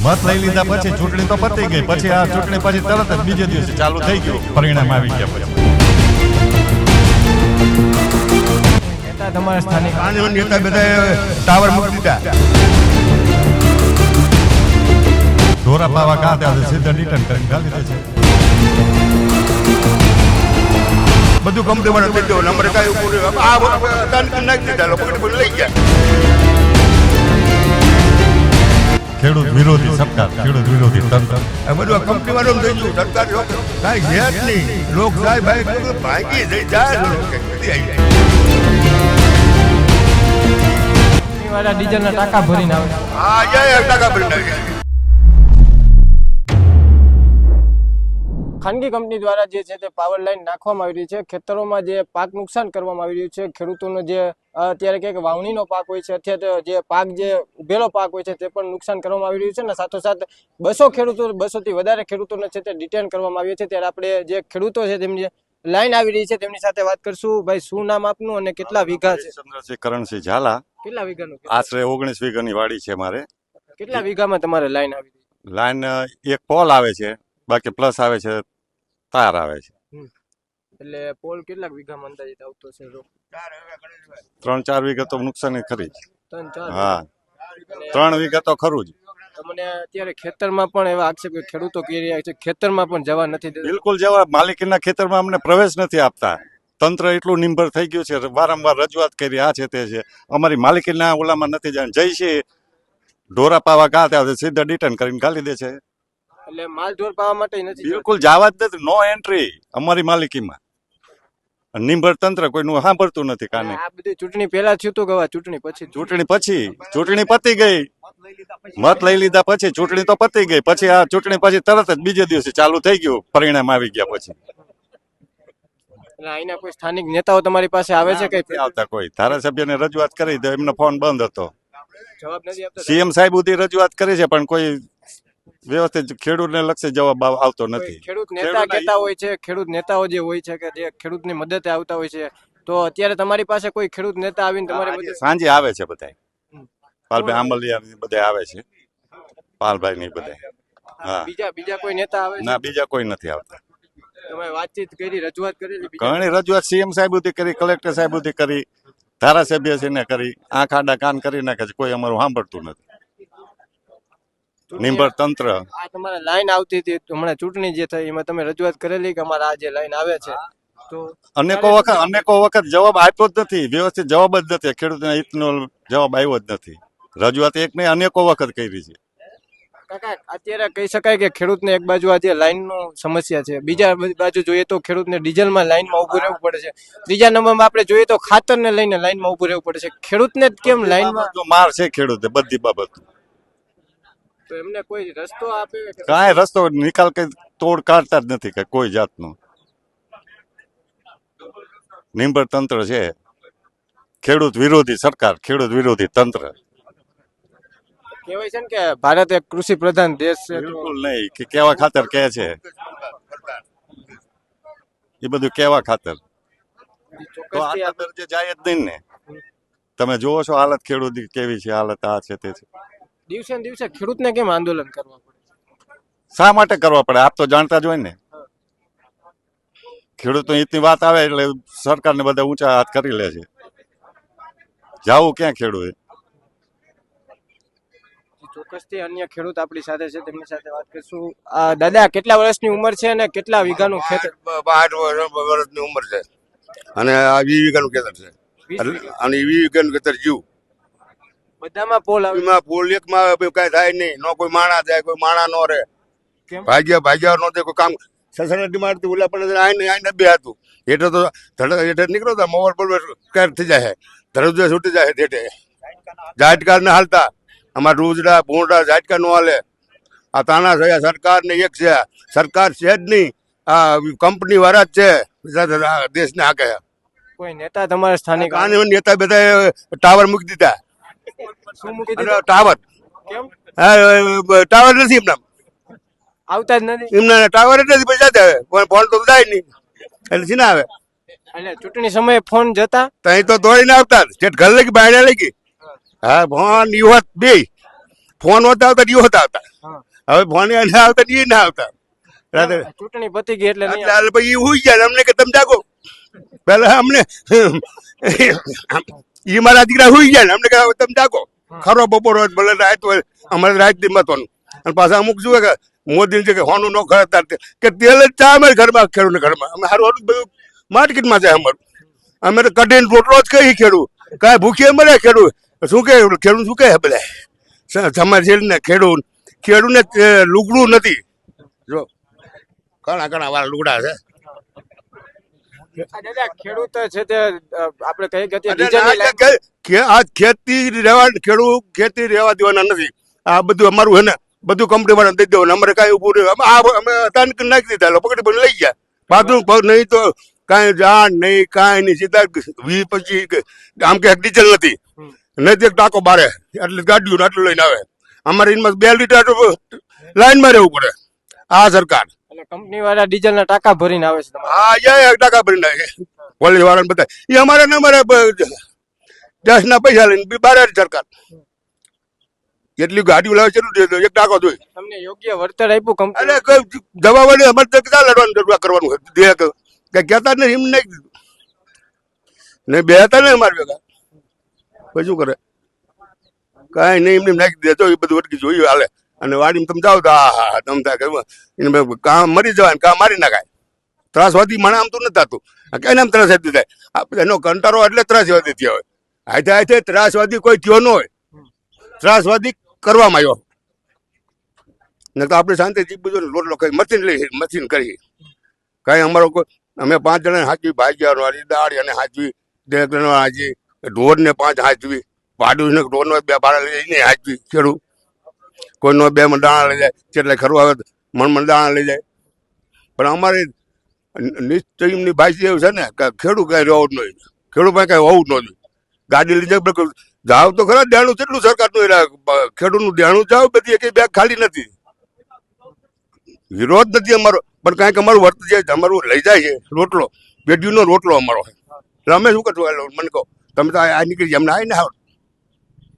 મત લઈ લીધા પછી ચૂંટણી તો પતી ગઈ, પછી આ ચૂંટણી પછી તરત જ બીજે દિવસે ચાલુ થઈ ગયું, પરિણામ આવી ગયા પછી. નેતા તમારા સ્થાનિક નેતા બધા ટાવર મૂકી દીધા. ઢોરા પાવા કાં ત્યાં સીધા રિટર્ન કરીને ખાલી દે છે. બધું કંપની વાળા થઈ ગયો, નંબર કાંઈ ઉપર આ નાખી દીધા, લોકો લઈ ગયા. ખેડૂત વિરોધી સરકાર, ખેડૂત વિરોધી તંત્ર, આ બધું કંપની વાળું થઈ ગયું. સરકાર કાંઈ છે જ નહીં. લોક સાહેબ ભાગી જઈ જાય વાળા ડીઝલના ટાંકા ભરીને આવે. હા જાય ટકા ભરીને આવી જાય. ખાનગી કંપની દ્વારા જે છે તે પાવર લાઈન નાખવામાં આવી રહી છે. ખેતરોમાં જે પાક નુકસાન કરવામાં આવી રહ્યું છે. ખેડૂતોનો જે અત્યારે કંઈક વાવણીનો પાક હોય છે અથવા તો જે પાક જે ઉભેલો પાક હોય છે તે પણ નુકસાન કરવામાં આવી રહ્યું છે. અને સાથોસાથ 200 થી વધારે ખેડૂતોને છે તે ડિટેન કરવામાં આવ્યા છે. ત્યારે આપણે જે ખેડૂતો છે તેમની લાઈન આવી રહી છે તેમની સાથે વાત કરશું. ભાઈ, શું નામ આપનું અને કેટલા વીઘા છે? ચંદ્રસિંહ કરણસિંહ ઝાલા. કેટલા વીઘાનું? આશરે 19 વીઘાની વાડી છે મારે. કેટલા વીઘામાં તમારે લાઈન આવી રહી? લાઈન એક પોલ આવે છે, બાકી પ્લસ આવે છે, તાર આવે છે. એટલે પોલ કેટલા વીઘામાં અંદાજિત આવતો છે? 3-4 વીઘા તો નુકસાની ખરી જ. 3-4? હા, 3 વીઘા તો ખરું જ. તમને અત્યારે ખેતરમાં પણ એવા આક્ષેપ કે ખેડૂતો કહી રહ્યા છે ખેતરમાં પણ જવા નથી દેતા. બિલકુલ જવા માલિકીના ખેતરમાં અમને પ્રવેશ નથી આપતા. તંત્ર એટલું નિર્ભર થઈ ગયું છે, વારંવાર રજૂઆત કરી, આ છે તે છે. અમારી માલિકીના ઓલામાં નથી જાય. જઈ છે ઢોરા પાવા કાં ત્યાં સીધા રિટર્ન કરીને ખાલી દે છે. એટલે માલ ઢોર પાવા માટે નથી. બિલકુલ જવા જ નથી. નો એન્ટ્રી અમારી માલિકીમાં. નિર્ભર તંત્ર કોઈનું સાંભળતું નથી. કાને આ બધી ચૂંટણી પહેલા થયું હતું કે ચૂંટણી પછી? ચૂંટણી પતી ગઈ, મત લઈ લીધા પછી ચૂંટણી તો પતી ગઈ, પછી આ ચૂંટણી પછી તરત જ બીજે દિવસે ચાલુ થઈ ગયું, પરિણામ આવી ગયા પછી. એટલે અહીંના કોઈ સ્થાનિક નેતાઓ તમારી પાસે આવે છે કે આવતા? કોઈ ધારાસભ્યને રજૂઆત કરી તો એમનો ફોન બંધ હતો. જવાબ નથી આપતા? સીએમ સાહેબ સુધી રજૂઆત કરી છે પણ કોઈ વ્યવસ્થિત ખેડૂતને લક્ષી જવાબ આવતો નથી. ખેડૂત નેતા કહેતા હોય છે, ખેડૂત નેતાઓ જે હોય છે કે જે ખેડૂતની મદદે આવતા હોય છે, તો અત્યારે તમારી પાસે કોઈ ખેડૂત નેતા આવીને તમારી મદદ? સાંજે આવે છે બધા. પાલભાઈ આંબલિયા બધા આવે છે, પાલભાઈ ની બધા. હા, બીજા કોઈ નેતા આવે? ના, બીજા કોઈ નથી આવતા. તમે વાતચીત કરી, રજૂઆત કરેલી? ઘણી રજૂઆત સીએમ સાહેબ સુધી કરી, કલેક્ટર સાહેબ સુધી કરી, ધારાસભ્ય છે ને કરી, આંખ આડા કાન કરી નાખે છે. કોઈ અમારું સાંભળતું નથી. નિર્ભર તંત્ર. આ તમારે લાઈન આવતી હતી હમણાં ચૂંટણી જે થઈ એમાં તમે રજૂઆત કરેલી કે અમારા આ જે લાઈન આવે છે? તો અનેકો વખત જવાબ આપ્યો જ નથી. વ્યવસ્થિત જવાબ જ નથી. ખેડૂતના હિતનો જવાબ આવ્યો જ નથી. રજૂઆત એક નહીં અનેકો વખત કરી છે. કાકા, અત્યારે કહી શકાય કે ખેડૂતને એક બાજુ આજે લાઈનનો સમસ્યા છે, બીજા બાજુ જોઈએ તો ખેડૂતને ડીઝલમાં લાઈનમાં ઉભું રહેવું પડે છે, ત્રીજા નંબરમાં આપણે જોઈએ તો ખાતરને લઈને લાઈનમાં ઉભું રહેવું પડે છે. ખેડૂતને કેમ લાઈનમાં? માર છે ખેડૂતે બધી બાબત. તો એમને કોઈ રસ્તો આપે? કાંઈ રસ્તો નિકાલ કઈ તોડ કાઢતા જ નથી કઈ કોઈ જાતનો. નિર્ભર તંત્ર છે, ખેડૂત વિરોધી સરકાર, ખેડૂત વિરોધી તંત્ર. કહેવાય છે ને કે ભારત એક કૃષિ પ્રધાન દેશ છે. બિલકુલ નહીં. કે કેવા ખાતર કહે છે એ બધું કેવા ખાતર. તો આ ખાતર જે જાય જ નહીં ને. તમે જોવો છો હાલત ખેડૂતની કેવી છે, હાલત આ છે તે છે. દિવસે ને દિવસે ખેડૂતને કેમ આંદોલન કરવા પડે? શા માટે કરવા પડે? આપ તો જાણતા જ હોય ને. ખેડૂતો હિતની વાત આવે એટલે સરકારને બધા ઊંચા હાથ કરી લે છે. જાવું ક્યાં ખેડૂત? ચોક્કસથી અન્ય ખેડૂત આપણી સાથે છે, તેમની સાથે વાત કરીશું. દાદા, કેટલા વર્ષની ઉંમર છે અને કેટલા વીઘાનું ખેતર? 8 વર્ષની ઉંમર છે અને આ 20 વીઘાનું ખેતર છે. અને 20 વીઘાનું ખેતર જીવ બધામાં પોલ આવે? એમાં પોલ એકમાં કઈ થાય નહીં. નો કોઈ માણા જાય, કોઈ માણા નો રહે. ભાગ્યા નો કોઈ કામ સસરાટી મારતી ઓલા પણ આઈને બે હતું એટલે તો એટલે નીકળો તો મોબાઈલ બોલ કેર થઈ જાય, ધરજ છૂટી જાય. ઠેઠે ઝાટકા ને હાલતા અમારા રૂજડા ભૂંડા ઝાટકા નો હાલે. આ તાના થયા સરકાર ને એક છે, સરકાર છે જ નહીં, આ કંપની વાળા જ છે દેશને હાકે. કોઈ નેતા તમારા સ્થાનિક? નેતા બધા ટાવર મૂકી દીધા. શું મૂકી દીધા? ટાવર. કેમ? ટાવર નથી એમના, આવતા જ નથી એમના ટાવર એટલે પૈસા આવે પણ ફોન તો જાય નહીં એટલે સીના આવે. એટલે ચૂંટણી સમયે ફોન જતા તો અહીં તો દોડીને આવતા ઘર લગી બહાર લઈ ગઈ. હા, ફોન યુવત બે ફોન હોતા આવતા ઈ હોતા આવતા હા. હવે ફોન ના આવતા ઈ ના આવતા રાત્રે ચૂંટણી પતી ગઈ એટલે નહીં એટલે હાલ પછી ઈ હુઈ ગયા ને અમને કે તમે જાગો પેલા અમને ઈ મારા દીકરા હુઈ ગયા ને અમને કે હવે તમે જાગો ખરો બપોર હોય ભલે રાત હોય અમારે રાત દી મતવાનું અને પાછા અમુક શું કે મોદી છે કે હોનું નો ખરતા કે તેલ જ ચા અમારે ઘરમાં ખેડૂત ઘરમાં અમે સારું બધું માર્કેટમાં જાય અમારું અમે તો કઢીને રોટલો જ કહી ખેડૂત કાંઈ ભૂખીએ મળે ખેડૂત શું કે ખેડૂત શું કહે બધા સમાજ ને ખેડૂતને લુગડું નથી જો ઘણા વાર લુગડા છે દાદા ખેડૂત છે તે આપણે કઈ ગતિ અને ડીઝલની લાઈન- આ ખેતી રહેવા ખેડૂત ખેતી રહેવા દેવાના નથી આ બધું અમારું હે ને બધું કંપની વાળા દઈ દેવાનું અમારે કાંઈ ઉભું નહીં અમે અચાનક નાખી દીધા પકડી પકડી લઈ ગયા પાછું નહીં તો કાંઈ જાણ નહીં કાંઈ નહીં સીધા 20-25 આમ કે ડીઝલ નથી નહીં તો એક ટાંકો બારે એટલે ગાડીઓ આટલું લઈને આવે અમારે એમાં 2 લીટર લાઈનમાં રહેવું પડે આ સરકાર એટલે કંપની વાળા ડીઝલના ટાંકા ભરીને આવે છે તમારે. હા જાય ટાકા ભરી નાખે પોલીસ વાળાને બધા એ અમારે ને અમારે ટેક્સ ના પૈસા લઈને બારે સરકાર એટલી ગાડીઓ લાવે છે એક ટાંકો જોઈ તમને યોગ્ય વળતર આપ્યું કંપની અરે કોઈ જવાબ નહીં અમારે તો ક્યાં લડવાનું જરૂર કરવાનું હોય દે કે કહેતા નહીં એમ નહીં નહીં બે હતા ને અમારે ભેગા પછી શું કરે કાંઈ નહીં એમને નાખી દે તો એ બધું વટકી જોયું હાલે અને વાડીમાં તમે જાઓ તો હા તમે થાય એને કામ મરી જવાય ને કામ મારી નાખાય ત્રાસવાદી મને આમ તો નથી થતું કઈ નામ ત્રાસવાદી થાય આપણે એનો કંટાળો એટલે ત્રાસવાદી થયો હોય આથે ત્રાસવાદી કોઈ થયો ન હોય ત્રાસવાદી કરવામાં આવ્યો ને તો આપણે શાંતિથી બધું લોટ લો મશીન લઈ મશીન કરી કાંઈ અમારો કોઈ અમે 5 જણા હાચવી ભાગ્યા દાળી અને હાચવી હાચવી ઢોરને 5 હાચવી પાડું ઢોરનો 2 ભાડા લઈને હાચવી ખેડૂત કોઈનો 2 મણ દાણા લઈ જાય કેટલાય ખરું આવે મણ દાણા લઈ જાય પણ અમારે નિશ્ચયની ભાષા એવું છે ને કે ખેડૂત કાંઈ રહેવું જ નહીં ખેડૂત પાસે કાંઈ હોવું જ ન જોઈએ ગાડી લઈ જાય જાવ તો ખરા દેણું કેટલું સરકારનું ખેડૂતનું દેણું જાવ બધી એક બેગ ખાલી નથી વિરોધ નથી અમારો પણ કાંઈક અમારું વર્ત છે અમારું લઈ જાય છે રોટલો બેટીનો રોટલો અમારો એટલે અમે શું કરશું મને કહો તમે તો આ નીકળી જાય અમને આવીને આવો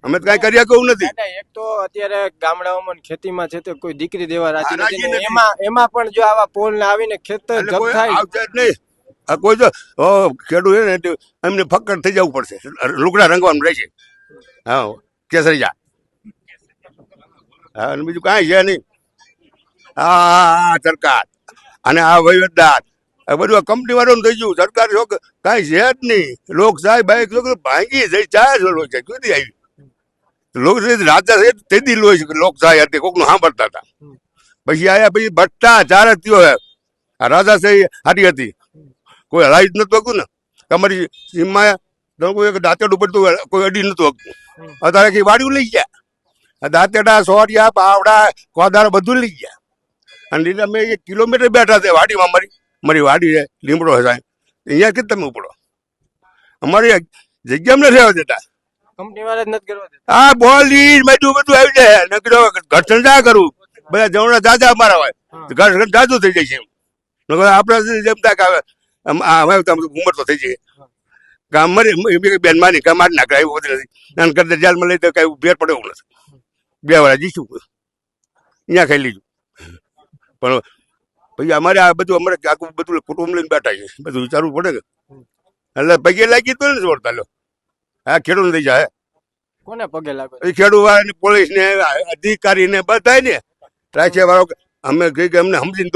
અમે તો કાંઈ કર્યા કહું નથી દાદા એક તો અત્યારે ગામડાઓમાં ને ખેતીમાં છે તે કોઈ દીકરી દેવા રાજી રાજી નથી ને નથી. એમાં પણ જો આવા પોલ ને આવીને ખેતર એટલે જપ કોઈ થાય આવશે જ નહીં આ કોઈ જો ખેડૂત છે ને તે એમને ફક્કડ થઈ જવું પડશે લુગડા રંગવાનું રહેશે હા કેસરિયા હા અને બીજું કાંઈ છે નહીં આ સરકાર અને આ વહીવટદાર આ બધું આ કંપની વાળાનું થઈ ગયું સરકાર જો કાંઈ છે જ નહીં લોકશાહી બાઈક ભાંગી જઈ ચાર લોકશાહી કીધી આવી રાજા છે તેથી લોકશાહી હતી કોકનું સાંભળતા હતા પછી આયા પછી ભ્રષ્ટાચાર જ થયો હે આ રાજાશાહી હારી હતી કોઈ હલાવી જ નતું હકતું ને તમારી સીમમાં કોઈ એક દાંતેડું પડતું કોઈ અડી નતું હકતું અત્યારે કઈ વાડિયું લઈ ગયા દાંતેડા સોરિયા પાવડા કોદાર બધું લઈ ગયા અને એટલે અમે 1 કિલોમીટર બેઠા છે વાડીમાં મારી વાડી છે લીમડો છે અહીંયા કે તમે ઉપડો અમારી જગ્યામાં નથી રહેવા દેતા કંપની વાળા જ નથી કરવા દેતા આ બોલી બધું આવી જાય નકરો ઘર્ષણ જા કરું બધા જમણા જાજા અમારા હોય ઘર્ષણ જાજુ થઈ જાય છે નકર આપણે જેમ થાય કે હવે ઉંમર તો થઈ જાય કામ મરી બેન માની કામ મારી નાખે એવું બધું નથી અને કરતા જેલમાં લઈ તો કઈ ભેર પડે એવું નથી 2 વાર જીશું અહીંયા ખાઈ લીધું પણ પછી અમારે આ બધું અમારે આખું બધું કુટુંબ લઈને બેઠા છે બધું વિચારવું પડે કે એટલે પૈકી લાગી તો નથી જોડતા લો હા ખેડૂત થઈ જાય કોને પગે લાગો એ ખેડૂત વાળાને પોલીસ ને અધિકારી ને બધા ને રાખ્યા વાળો અમે કઈ કે અમને સમજીને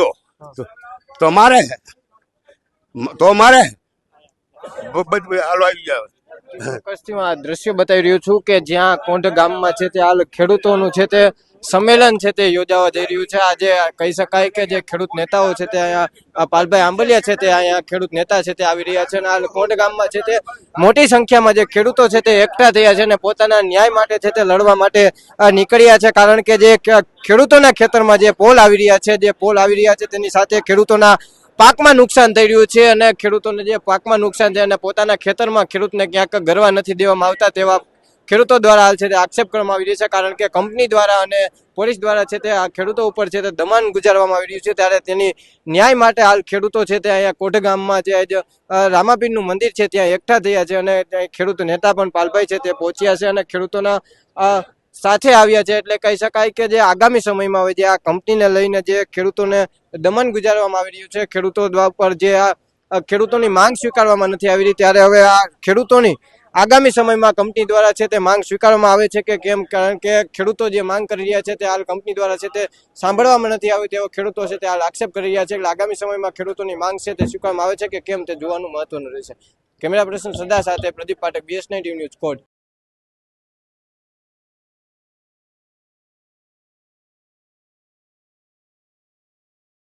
તો મારે બધું હાલો આવી જાય ચોક્કસથી દ્રશ્ય બતાવી રહ્યું છું કે જ્યાં કોંઢ ગામમાં છે તે હાલ ખેડૂતોનું છે તે સંમેલન છે તે યોજાવા જઈ રહ્યું છે આજે કહી શકાય કે જે ખેડૂત નેતાઓ છે તે અહીંયા પાલભાઈ આંબલિયા છે તે અહીંયા ખેડૂત નેતા છે તે આવી રહ્યા છે અને હાલ કોંઢ ગામમાં છે તે મોટી સંખ્યામાં જે ખેડૂતો છે તે એકઠા થયા છે અને પોતાના ન્યાય માટે છે તે લડવા માટે નીકળ્યા છે કારણ કે જે ખેડૂતોના ખેતરમાં જે પોલ આવી રહ્યા છે તેની સાથે ખેડૂતોના પાકમાં નુકસાન થઈ રહ્યું છે અને ખેડૂતોને જે પાકમાં નુકસાન છે અને પોતાના ખેતરમાં ખેડૂતને ક્યાંક ગરવા નથી દેવામાં આવતા તેવા ખેડૂતો દ્વારા હાલ છે તે આક્ષેપ કરવામાં આવી રહ્યો છે કારણ કે કંપની દ્વારા અને પોલીસ દ્વારા છે તે આ ખેડૂતો ઉપર છે તે દમન ગુજારવામાં આવી રહ્યું છે ત્યારે તેની ન્યાય માટે હાલ ખેડૂતો છે તે અહીંયા કોઢ ગામમાં જે રામાપીરનું મંદિર છે ત્યાં એકઠા થયા છે અને ખેડૂત નેતા પણ પાલભાઈ છે તે પહોંચ્યા છે અને ખેડૂતોના સાથે આવ્યા છે, એટલે કહી શકાય કે જે આગામી સમયમાં હવે જે આ કંપનીને લઈને જે ખેડૂતોને દમન ગુજારવામાં આવી રહ્યું છે, ખેડૂતો પર જે આ ખેડૂતોની માંગ સ્વીકારવામાં નથી આવી રહી, ત્યારે હવે આ ખેડૂતોની આગામી સમયમાં કંપની દ્વારા છે તે માંગ સ્વીકારવામાં આવે છે કે કેમ, કારણ કે ખેડૂતો જે માંગ કરી રહ્યા છે તે હાલ કંપની દ્વારા છે તે સાંભળવામાં નથી આવી, તેઓ ખેડૂતો છે તે હાલ આક્ષેપ કરી રહ્યા છે, એટલે આગામી સમયમાં ખેડૂતોની માંગ છે તે સ્વીકારવામાં આવે છે કે કેમ તે જોવાનું મહત્વનું રહેશે. કેમેરા પર્સન સદા સાથે પ્રદીપ પાઠક, BS9 ન્યૂઝ, કોટ.